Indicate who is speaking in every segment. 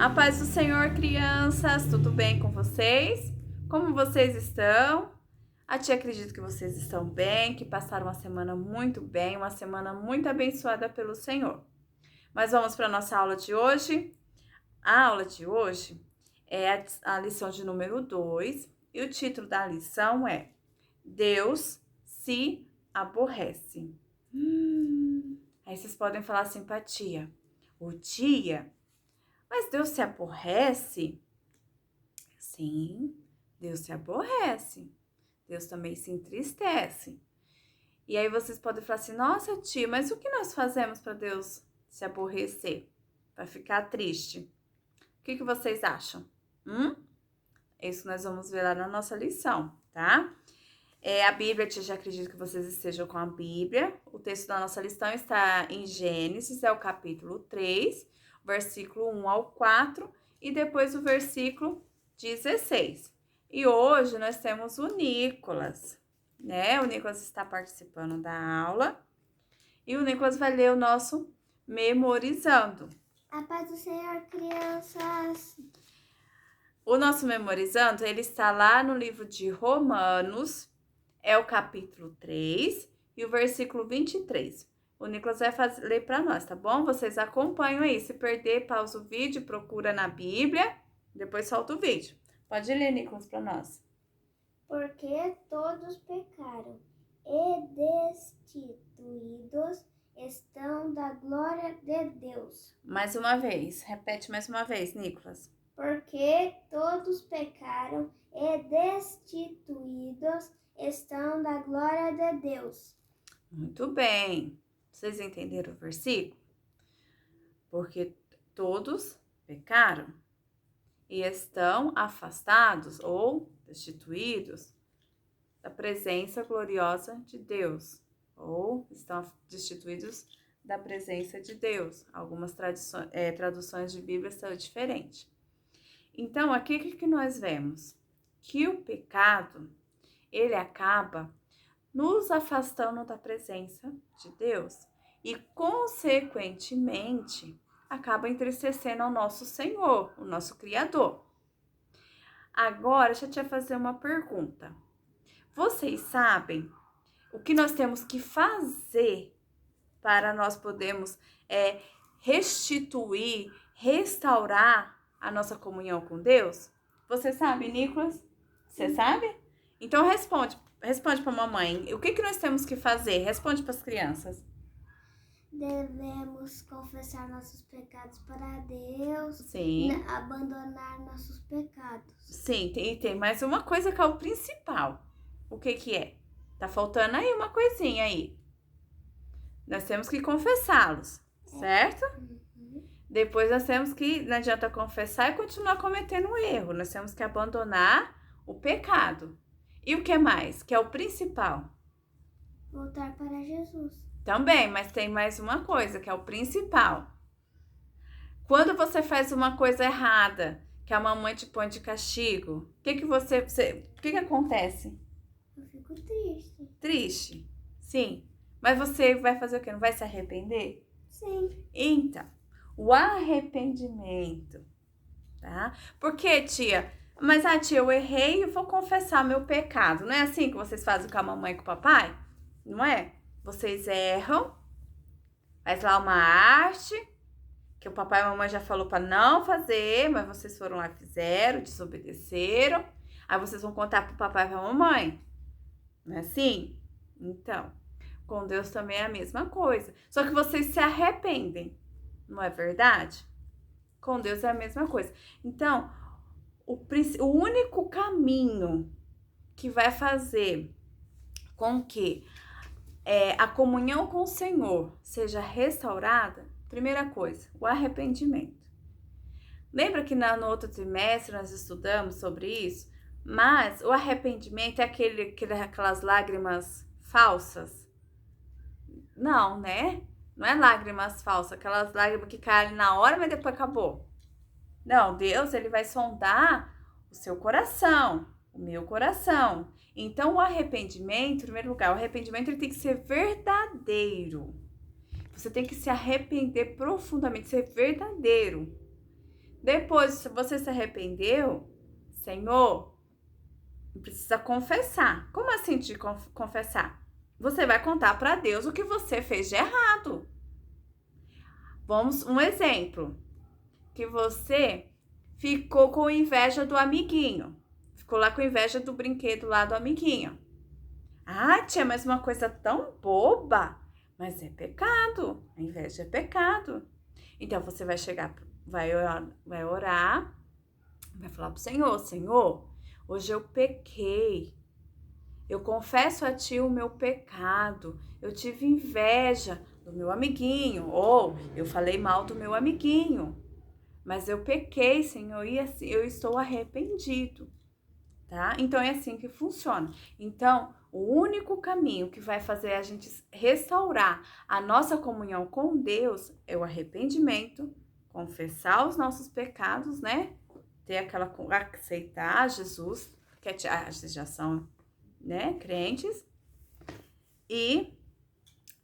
Speaker 1: A paz do Senhor, crianças, tudo bem com vocês? Como vocês estão? A tia acredita que vocês estão bem, que passaram uma semana muito bem, uma semana muito abençoada pelo Senhor. Mas vamos para a nossa aula de hoje. A aula de hoje é a lição de número 2 e o título da lição é Deus se aborrece. Aí vocês podem falar simpatia. O tia... Mas Deus se aborrece? Sim, Deus se aborrece. Deus também se entristece. E aí vocês podem falar assim, nossa tia, mas o que nós fazemos para Deus se aborrecer? Para ficar triste? O que vocês acham? Isso nós vamos ver lá na nossa lição, tá? A Bíblia, tia, já acredito que vocês estejam com a Bíblia. O texto da nossa lição está em Gênesis, é o capítulo 3, versículo 1 ao 4 e depois o versículo 16. E hoje nós temos o Nicolas, né? O Nicolas está participando da aula e o Nicolas vai ler o nosso Memorizando.
Speaker 2: A paz do Senhor, crianças.
Speaker 1: O nosso Memorizando, ele está lá no livro de Romanos, é o capítulo 3 e o versículo 23. O Nicolas vai ler para nós, tá bom? Vocês acompanham aí. Se perder, pausa o vídeo, procura na Bíblia, depois solta o vídeo. Pode ler, Nicolas, para nós.
Speaker 2: Porque todos pecaram e destituídos estão da glória de Deus.
Speaker 1: Mais uma vez, repete mais uma vez, Nicolas.
Speaker 2: Porque todos pecaram e destituídos estão da glória de Deus.
Speaker 1: Muito bem. Vocês entenderam o versículo? Porque todos pecaram e estão afastados ou destituídos da presença gloriosa de Deus, ou estão destituídos da presença de Deus. Algumas traduções de Bíblia são diferentes. Então, aqui o que nós vemos? Que o pecado, ele acaba nos afastando da presença de Deus e, consequentemente, acaba entristecendo ao nosso Senhor, o nosso Criador. Agora, deixa eu te fazer uma pergunta. Vocês sabem o que nós temos que fazer para nós podermos restituir, restaurar a nossa comunhão com Deus? Você sabe, Nicolas? Você sabe? Então responde para a mamãe. O que nós temos que fazer? Responde para as crianças.
Speaker 2: Devemos confessar nossos pecados para Deus.
Speaker 1: Sim.
Speaker 2: Abandonar nossos pecados.
Speaker 1: Sim, tem mais uma coisa que é o principal. O que é? Tá faltando aí uma coisinha aí. Nós temos que confessá-los, certo? Depois nós temos que, não adianta confessar e continuar cometendo um erro. Nós temos que abandonar o pecado. E o que mais? Que é o principal?
Speaker 2: Voltar para Jesus.
Speaker 1: Também, mas tem mais uma coisa, que é o principal. Quando você faz uma coisa errada, que a mamãe te põe de castigo, o que acontece?
Speaker 2: Eu fico triste.
Speaker 1: Triste? Sim. Mas você vai fazer o quê? Não vai se arrepender?
Speaker 2: Sim.
Speaker 1: Então, o arrependimento, tá? Porque, tia, mas tia, eu errei e vou confessar meu pecado. Não é assim que vocês fazem com a mamãe e com o papai? Não é? Vocês erram, faz lá uma arte, que o papai e a mamãe já falou para não fazer, mas vocês foram lá e fizeram, desobedeceram. Aí vocês vão contar pro papai e pra mamãe. Não é assim? Então, com Deus também é a mesma coisa. Só que vocês se arrependem, não é verdade? Com Deus é a mesma coisa. Então, o único caminho que vai fazer com que a comunhão com o Senhor seja restaurada, primeira coisa, o arrependimento. Lembra que no outro trimestre nós estudamos sobre isso? Mas o arrependimento é aquelas lágrimas falsas? Não, né? Não é lágrimas falsas, aquelas lágrimas que caem na hora, mas depois acabou. Não, Deus, ele vai sondar o seu coração, o meu coração. Então, o arrependimento, em primeiro lugar, o arrependimento ele tem que ser verdadeiro. Você tem que se arrepender profundamente, ser verdadeiro. Depois, se você se arrependeu, Senhor, precisa confessar. Como assim de confessar? Você vai contar para Deus o que você fez de errado. Vamos, um exemplo. Que você ficou com inveja do amiguinho. Ficou lá com inveja do brinquedo lá do amiguinho. Ah, tia, mas uma coisa tão boba. Mas é pecado. A inveja é pecado. Então você vai chegar, vai orar, vai falar pro Senhor, Senhor, hoje eu pequei. Eu confesso a ti o meu pecado. Eu tive inveja do meu amiguinho. Ou eu falei mal do meu amiguinho. Mas eu pequei, Senhor, e assim, eu estou arrependido, tá? Então é assim que funciona. Então, o único caminho que vai fazer a gente restaurar a nossa comunhão com Deus é o arrependimento, confessar os nossos pecados, né? Ter aquela, aceitar Jesus, que já são, né, crentes, e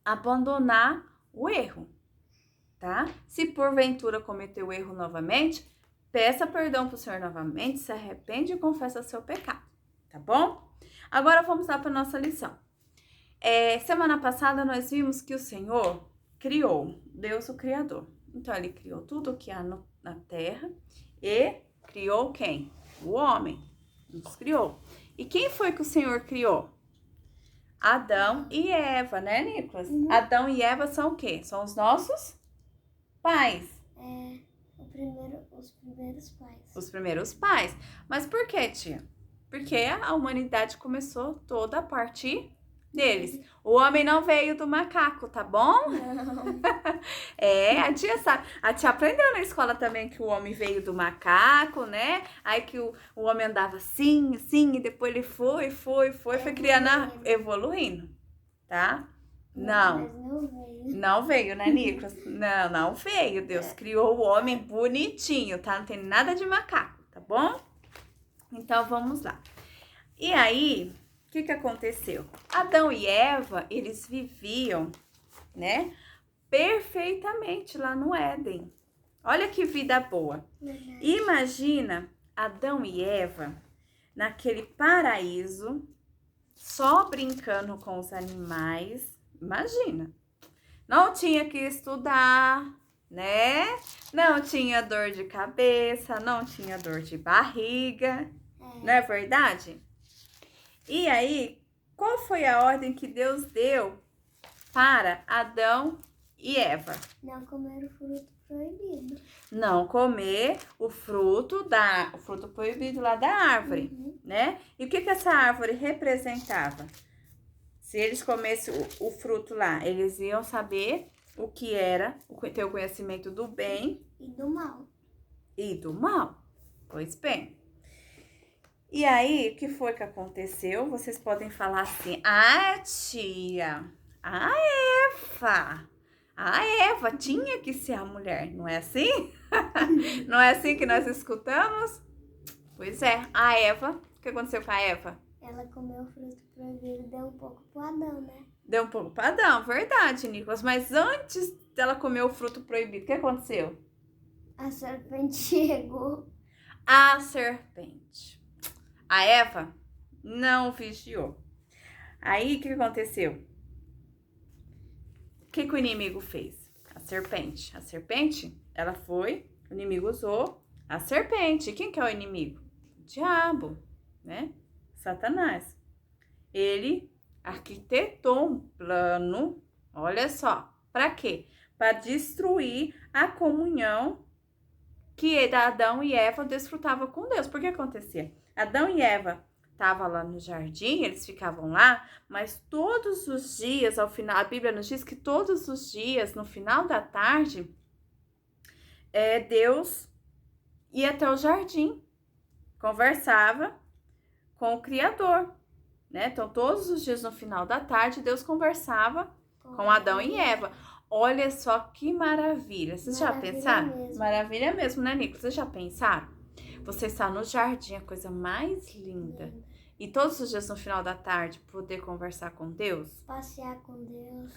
Speaker 1: abandonar o erro. Tá? Se porventura cometeu o erro novamente, peça perdão pro Senhor novamente, se arrepende e confessa seu pecado, tá bom? Agora vamos lá para nossa lição. Semana passada nós vimos que o Senhor criou, Deus o Criador. Então ele criou tudo que há na terra e criou quem? O homem, nos criou. E quem foi que o Senhor criou? Adão e Eva, né, Nicolas? Adão e Eva são o quê? São os nossos pais.
Speaker 2: Os primeiros pais.
Speaker 1: Os primeiros pais. Mas por que, tia? Porque a humanidade começou toda a partir deles. O homem não veio do macaco, tá bom?
Speaker 2: Não.
Speaker 1: A tia sabe. A tia aprendeu na escola também que o homem veio do macaco, né? Aí que o homem andava assim, e depois ele foi criando, evoluindo, tá? Não veio, né, Nicolas? Não veio. Deus criou o homem bonitinho, tá? Não tem nada de macaco, tá bom? Então, vamos lá. E aí, o que aconteceu? Adão e Eva, eles viviam, né, perfeitamente lá no Éden. Olha que vida boa. Imagina Adão e Eva naquele paraíso, só brincando com os animais. Imagina. Não tinha que estudar, né? Não tinha dor de cabeça, não tinha dor de barriga, não é verdade? E aí, qual foi a ordem que Deus deu para Adão e Eva?
Speaker 2: Não comer o fruto proibido.
Speaker 1: Não comer o fruto proibido lá da árvore, né? E o que essa árvore representava? Se eles comessem o fruto lá, eles iam saber o que era, ter o conhecimento do bem
Speaker 2: e do
Speaker 1: mal. Pois bem. E aí, o que foi que aconteceu? Vocês podem falar assim: ah, tia, a Eva tinha que ser a mulher, não é assim? Não é assim que nós escutamos? Pois é, a Eva, o que aconteceu com a Eva?
Speaker 2: Ela comeu o fruto proibido e deu um pouco pro Adão, né?
Speaker 1: Deu um pouco para Adão, verdade, Nicolas. Mas antes dela comer o fruto proibido, o que aconteceu?
Speaker 2: A serpente chegou.
Speaker 1: A serpente. A Eva não vigiou. Aí, o que aconteceu? O que o inimigo fez? A serpente. A serpente, ela foi, o inimigo usou a serpente. Quem que é o inimigo? O diabo, né? Satanás. Ele arquitetou um plano, olha só, para quê? Para destruir a comunhão que Adão e Eva desfrutavam com Deus. Por que acontecia? Adão e Eva estavam lá no jardim, eles ficavam lá, mas todos os dias, ao final, a Bíblia nos diz que todos os dias, no final da tarde, Deus ia até o jardim, conversava com o Criador, né? Então, todos os dias, no final da tarde, Deus conversava com Adão e Eva. Olha só que maravilha. Vocês já pensaram?
Speaker 2: Mesmo.
Speaker 1: Maravilha mesmo, né, Nico? Vocês já pensaram? Você está no jardim, a coisa mais linda. E todos os dias, no final da tarde, poder conversar com Deus?
Speaker 2: Passear com Deus.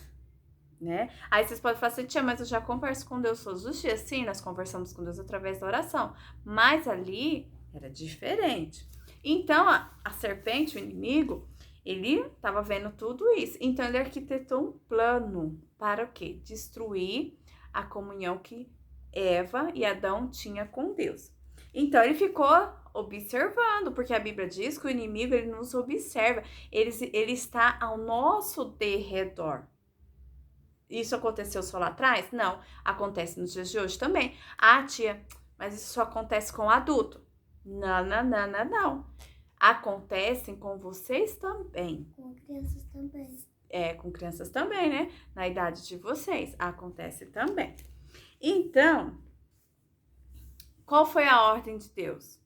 Speaker 1: né? Aí vocês podem falar assim, tia, mas eu já converso com Deus todos os dias. Sim, nós conversamos com Deus através da oração. Mas ali era diferente. Então, a serpente, o inimigo, ele estava vendo tudo isso. Então, ele arquitetou um plano para o quê? Destruir a comunhão que Eva e Adão tinham com Deus. Então, ele ficou observando, porque a Bíblia diz que o inimigo, ele nos observa. Ele está ao nosso derredor. Isso aconteceu só lá atrás? Não. Acontece nos dias de hoje também. Ah, tia, mas isso só acontece com adulto. Não. Acontecem com vocês também.
Speaker 2: Com crianças também.
Speaker 1: Com crianças também, né? Na idade de vocês. Acontece também. Então, qual foi a ordem de Deus?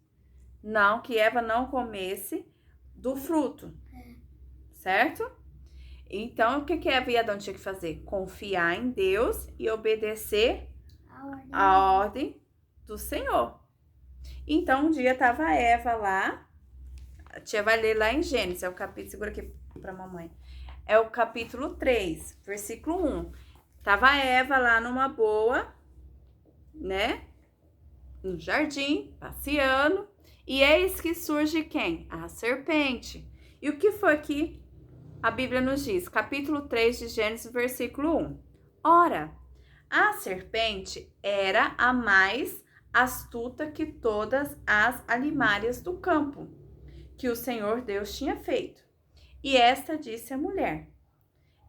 Speaker 1: Não, que Eva não comesse do fruto. Certo? Então, o que Eva e Adão tinham que fazer? Confiar em Deus e obedecer a ordem do Senhor. Então, um dia estava Eva lá, a tia vai ler lá em Gênesis, é o capítulo, segura aqui pra mamãe, é o capítulo 3, versículo 1. Tava Eva lá numa boa, né, no jardim, passeando, e eis que surge quem? A serpente. E o que foi que a Bíblia nos diz? Capítulo 3 de Gênesis, versículo 1. Ora, a serpente era a mais astuta que todas as alimárias do campo, que o Senhor Deus tinha feito. E esta disse à mulher: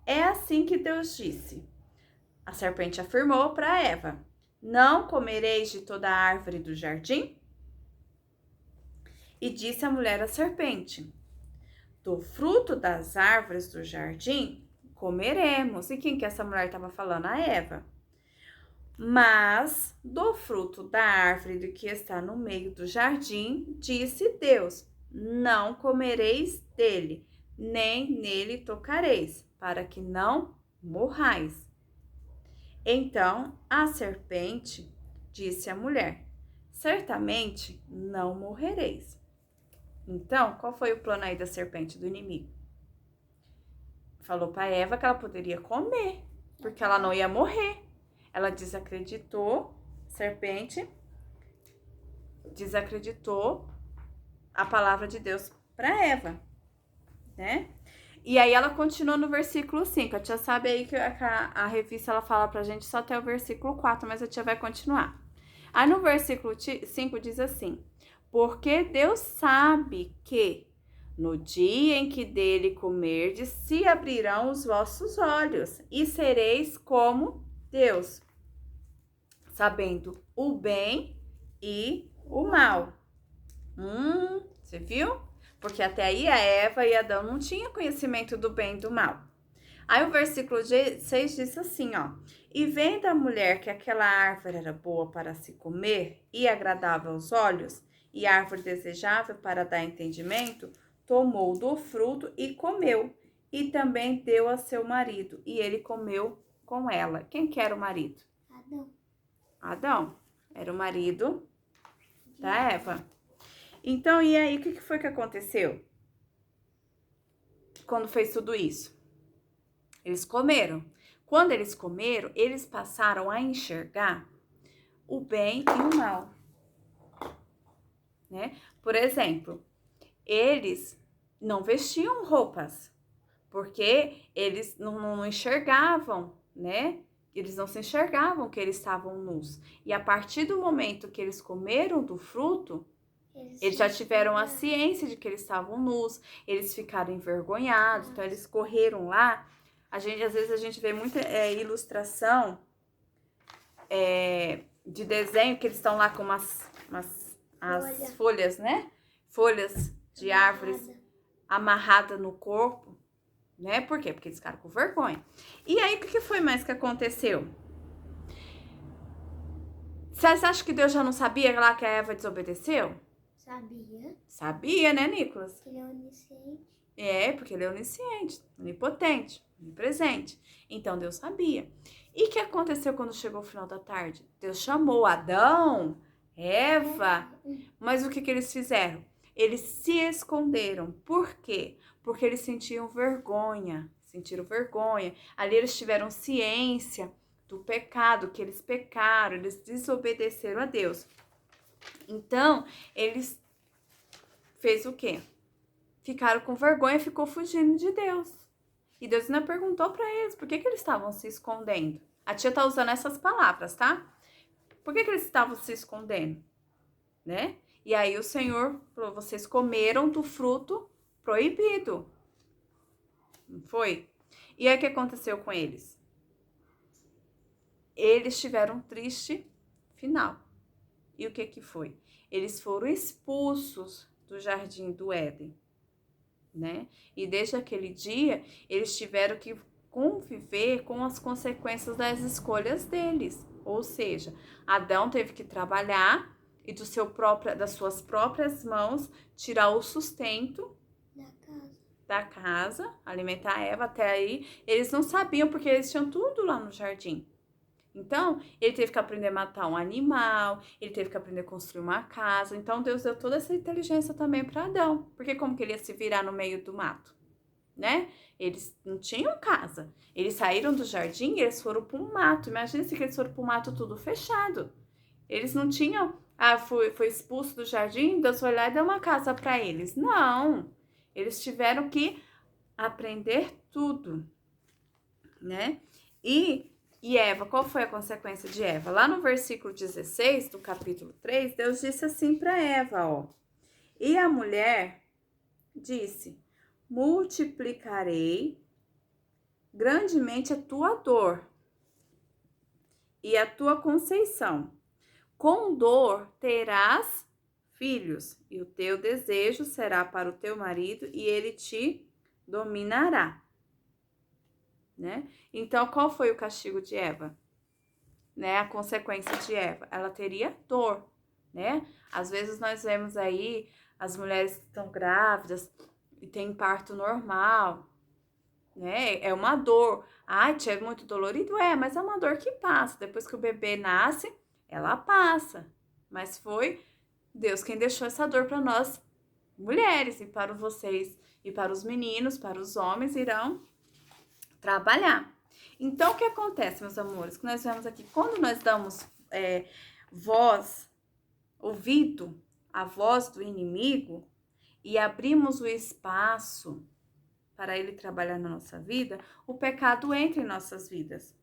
Speaker 1: é assim que Deus disse. A serpente afirmou para Eva: não comereis de toda a árvore do jardim? E disse a mulher à serpente: do fruto das árvores do jardim comeremos. E quem que essa mulher estava falando? A Eva. Mas do fruto da árvore que está no meio do jardim, disse Deus: não comereis dele, nem nele tocareis, para que não morrais. Então a serpente disse à mulher: certamente não morrereis. Então, qual foi o plano aí da serpente, do inimigo? Falou para Eva que ela poderia comer, porque ela não ia morrer. Ela desacreditou, serpente, desacreditou a palavra de Deus para Eva, né? E aí ela continua no versículo 5. A tia sabe aí que a revista ela fala pra gente só até o versículo 4, mas a tia vai continuar. Aí no versículo 5 diz assim: porque Deus sabe que no dia em que dele comerdes, se abrirão os vossos olhos e sereis como Deus, sabendo o bem e o mal. Você viu? Porque até aí a Eva e Adão não tinham conhecimento do bem e do mal. Aí o versículo 6 diz assim, ó: e vendo a mulher que aquela árvore era boa para se comer e agradável aos olhos, e árvore desejável para dar entendimento, tomou do fruto e comeu, e também deu a seu marido, e ele comeu com ela. Quem que era o marido? Adão. Era o marido da Eva. Então, e aí, o que foi que aconteceu? Quando fez tudo isso? Eles comeram. Quando eles comeram, eles passaram a enxergar o bem e o mal. Né? Por exemplo, eles não vestiam roupas, porque eles não enxergavam, né? Eles não se enxergavam que eles estavam nus. E a partir do momento que eles comeram do fruto, eles já tiveram a ciência de que eles estavam nus, eles ficaram envergonhados, então eles correram lá. Às vezes a gente vê muita ilustração de desenho, que eles estão lá com as folhas, né? Folhas de árvores amarradas no corpo, né? Por quê? Porque eles ficaram com vergonha. E aí, o que foi mais que aconteceu? Você acha que Deus já não sabia lá que a Eva desobedeceu?
Speaker 2: Sabia.
Speaker 1: Sabia, né, Nicolas?
Speaker 2: Ele é onisciente.
Speaker 1: Porque ele é onisciente, onipotente, onipresente. Então, Deus sabia. E o que aconteceu quando chegou o final da tarde? Deus chamou Adão, Eva, mas o que eles fizeram? Eles se esconderam. Por quê? Porque eles sentiam vergonha. sentiram vergonha. Ali eles tiveram ciência do pecado, que eles pecaram, eles desobedeceram a Deus. Então, eles fez o quê? Ficaram com vergonha, ficou fugindo de Deus. E Deus ainda perguntou para eles por que eles estavam se escondendo. A tia tá usando essas palavras, tá? Por que eles estavam se escondendo? Né? E aí o Senhor falou, vocês comeram do fruto proibido. Não foi? E aí o que aconteceu com eles? Eles tiveram um triste final. E o que foi? Eles foram expulsos do jardim do Éden, né? E desde aquele dia, eles tiveram que conviver com as consequências das escolhas deles. Ou seja, Adão teve que trabalhar e das suas próprias mãos tirar o sustento da casa, alimentar a Eva. Até aí, eles não sabiam porque eles tinham tudo lá no jardim. Então, ele teve que aprender a matar um animal, ele teve que aprender a construir uma casa. Então, Deus deu toda essa inteligência também para Adão. Porque como que ele ia se virar no meio do mato, né? Eles não tinham casa. Eles saíram do jardim e eles foram para um mato. Imagina se eles foram para um mato tudo fechado. Eles não tinham... foi expulso do jardim, Deus foi lá e deu uma casa para eles. Não! Eles tiveram que aprender tudo, né? E Eva, qual foi a consequência de Eva? Lá no versículo 16 do capítulo 3, Deus disse assim para Eva, ó. E a mulher disse, multiplicarei grandemente a tua dor e a tua conceição. Com dor terás filhos, e o teu desejo será para o teu marido, e ele te dominará. Né? Então, qual foi o castigo de Eva? Né? A consequência de Eva, ela teria dor, né? Às vezes nós vemos aí as mulheres que estão grávidas e têm parto normal, né? É uma dor. Ai, tia, é muito dolorido? É, mas é uma dor que passa. Depois que o bebê nasce, ela passa. Mas foi Deus quem deixou essa dor para nós mulheres, e para vocês e para os meninos, para os homens irão trabalhar. Então, o que acontece, meus amores? Que nós vemos aqui, quando nós damos ouvido à voz do inimigo e abrimos o espaço para ele trabalhar na nossa vida, o pecado entra em nossas vidas,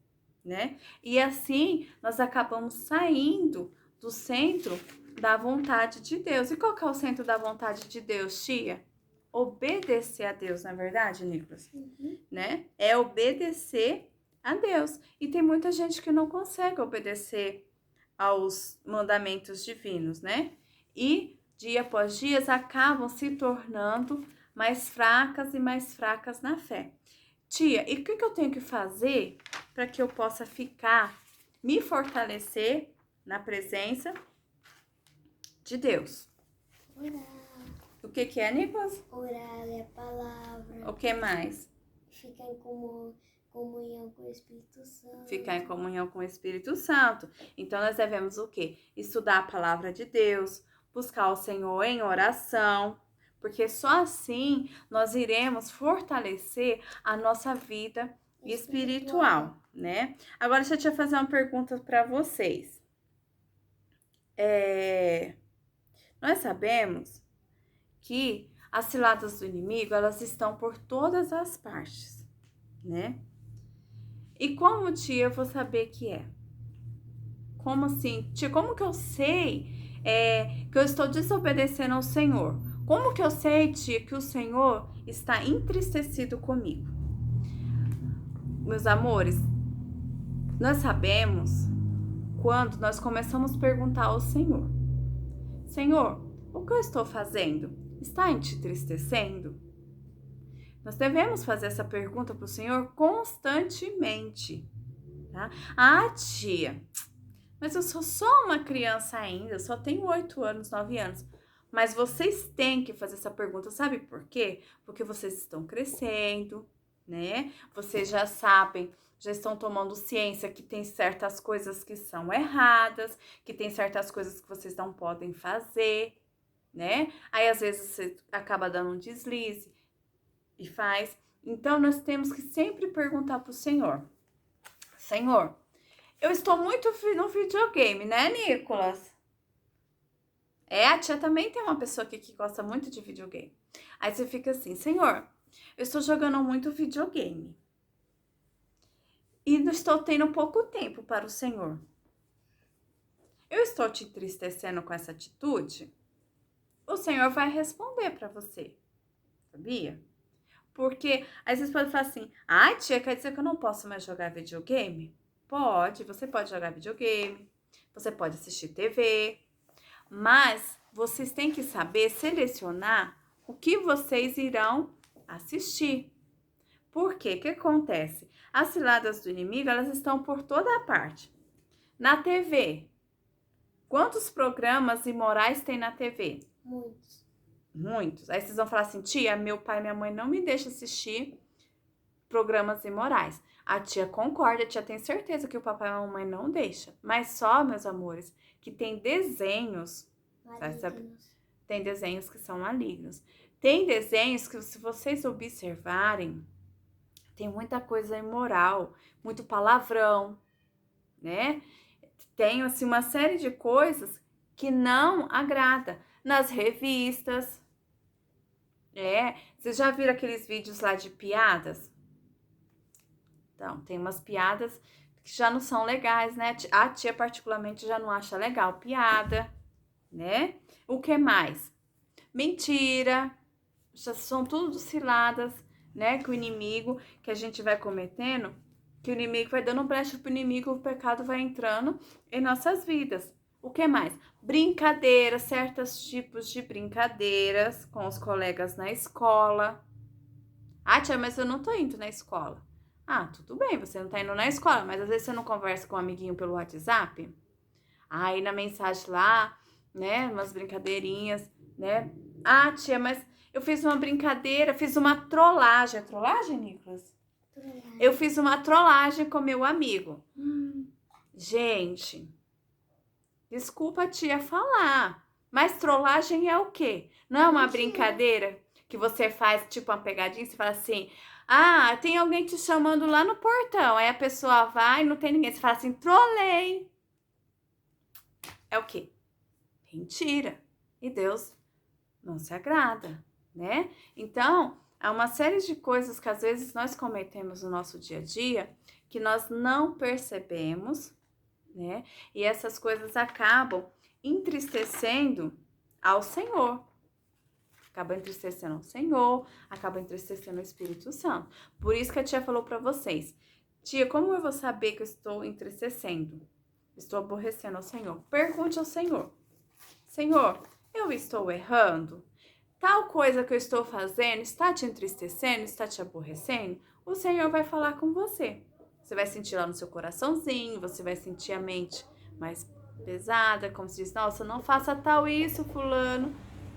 Speaker 1: né? E assim, nós acabamos saindo do centro da vontade de Deus. E qual que é o centro da vontade de Deus, tia? Obedecer a Deus, na verdade, Nicolas? Né? É obedecer a Deus. E tem muita gente que não consegue obedecer aos mandamentos divinos, né? E dia após dia acabam se tornando mais fracas e mais fracas na fé. Tia, e o que eu tenho que fazer para que eu possa me fortalecer na presença de Deus?
Speaker 2: Orar.
Speaker 1: O que é, Nicolas?
Speaker 2: Orar, ler a palavra.
Speaker 1: O que mais?
Speaker 2: Ficar em comunhão com o Espírito Santo.
Speaker 1: Ficar em comunhão com o Espírito Santo. Então, nós devemos o quê? Estudar a palavra de Deus, buscar o Senhor em oração, porque só assim nós iremos fortalecer a nossa vida espiritual, né? Agora, deixa eu fazer uma pergunta para vocês. Nós sabemos que as ciladas do inimigo, elas estão por todas as partes, né? E como, tia, eu vou saber que é? Como assim? Tia, como que eu sei que eu estou desobedecendo ao Senhor? Como que eu sei, tia, que o Senhor está entristecido comigo? Meus amores, nós sabemos quando nós começamos a perguntar ao Senhor: Senhor, o que eu estou fazendo está te entristecendo? Nós devemos fazer essa pergunta para o Senhor constantemente, tá? Ah, tia, mas eu sou só uma criança ainda, só tenho 8 anos, 9 anos. Mas vocês têm que fazer essa pergunta, sabe por quê? Porque vocês estão crescendo, né? Vocês já sabem, já estão tomando ciência que tem certas coisas que são erradas, que tem certas coisas que vocês não podem fazer, né? Aí às vezes você acaba dando um deslize e faz. Então, nós temos que sempre perguntar para o Senhor. Senhor, eu estou muito no videogame, né, Nicolas? A tia também tem uma pessoa aqui que gosta muito de videogame. Aí você fica assim, Senhor, eu estou jogando muito videogame. E não estou tendo pouco tempo para o Senhor. Eu estou te entristecendo com essa atitude? O Senhor vai responder para você, sabia? Porque aí vocês podem falar assim, ai tia, quer dizer que eu não posso mais jogar videogame? Pode, você pode jogar videogame, você pode assistir TV, mas vocês têm que saber selecionar o que vocês irão assistir. Por quê? O que acontece? As ciladas do inimigo, elas estão por toda a parte. Na TV, quantos programas imorais tem na TV?
Speaker 2: Muitos.
Speaker 1: Muitos. Aí vocês vão falar assim, tia, meu pai e minha mãe não me deixam assistir programas imorais. A tia concorda, a tia tem certeza que o papai e a mamãe não deixam. Mas só, meus amores, que tem desenhos, tem desenhos que são malignos. Tem desenhos que, se vocês observarem, tem muita coisa imoral, muito palavrão, né? Tem, assim, uma série de coisas que não agrada. Nas revistas, vocês já viram aqueles vídeos lá de piadas? Então, tem umas piadas que já não são legais, né? A tia particularmente já não acha legal piada, né? O que mais? Mentira, já são tudo ciladas, né? Que o inimigo, que a gente vai cometendo, que o inimigo vai dando brecha pro inimigo, o pecado vai entrando em nossas vidas. O que mais? Brincadeiras, certos tipos de brincadeiras com os colegas na escola. Ah, tia, mas eu não tô indo na escola. Ah, tudo bem, você não tá indo na escola, mas às vezes você não conversa com um amiguinho pelo WhatsApp? Aí na mensagem lá, né, umas brincadeirinhas, né? Ah, tia, mas eu fiz uma brincadeira, fiz uma trollagem. É trollagem, Nicolas?
Speaker 2: Trollagem.
Speaker 1: Eu fiz uma trollagem com meu amigo. Gente, desculpa a tia falar, mas trollagem é o quê? Não é uma brincadeira que você faz, tipo uma pegadinha, você fala assim, ah, tem alguém te chamando lá no portão, aí a pessoa vai e não tem ninguém, você fala assim, trolei. É o quê? Mentira. E Deus não se agrada, né? Então, há uma série de coisas que às vezes nós cometemos no nosso dia a dia que nós não percebemos, né? E essas coisas acabam entristecendo ao Senhor. Acaba entristecendo ao Senhor, acaba entristecendo o Espírito Santo. Por isso que a tia falou para vocês, tia, como eu vou saber que eu estou entristecendo? Estou aborrecendo ao Senhor. Pergunte ao Senhor. Senhor, eu estou errando? Tal coisa que eu estou fazendo está te entristecendo, está te aborrecendo? O Senhor vai falar com você. Você vai sentir lá no seu coraçãozinho, você vai sentir a mente mais pesada, como se diz, nossa, não faça tal isso, fulano.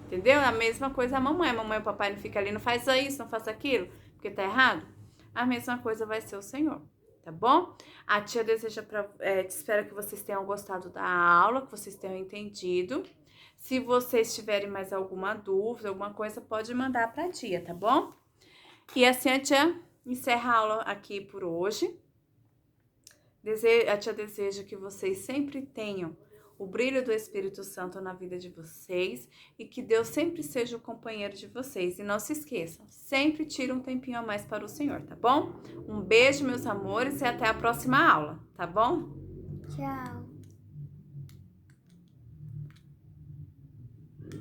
Speaker 1: Entendeu? A mesma coisa a mamãe e o papai não fica ali, não faz isso, não faça aquilo, porque tá errado. A mesma coisa vai ser o Senhor, tá bom? A tia deseja espero que vocês tenham gostado da aula, que vocês tenham entendido. Se vocês tiverem mais alguma dúvida, alguma coisa, pode mandar pra tia, tá bom? E assim a tia encerra a aula aqui por hoje. A tia deseja que vocês sempre tenham o brilho do Espírito Santo na vida de vocês e que Deus sempre seja o companheiro de vocês. E não se esqueçam, sempre tira um tempinho a mais para o Senhor, tá bom? Um beijo, meus amores, e até a próxima aula, tá bom?
Speaker 2: Tchau.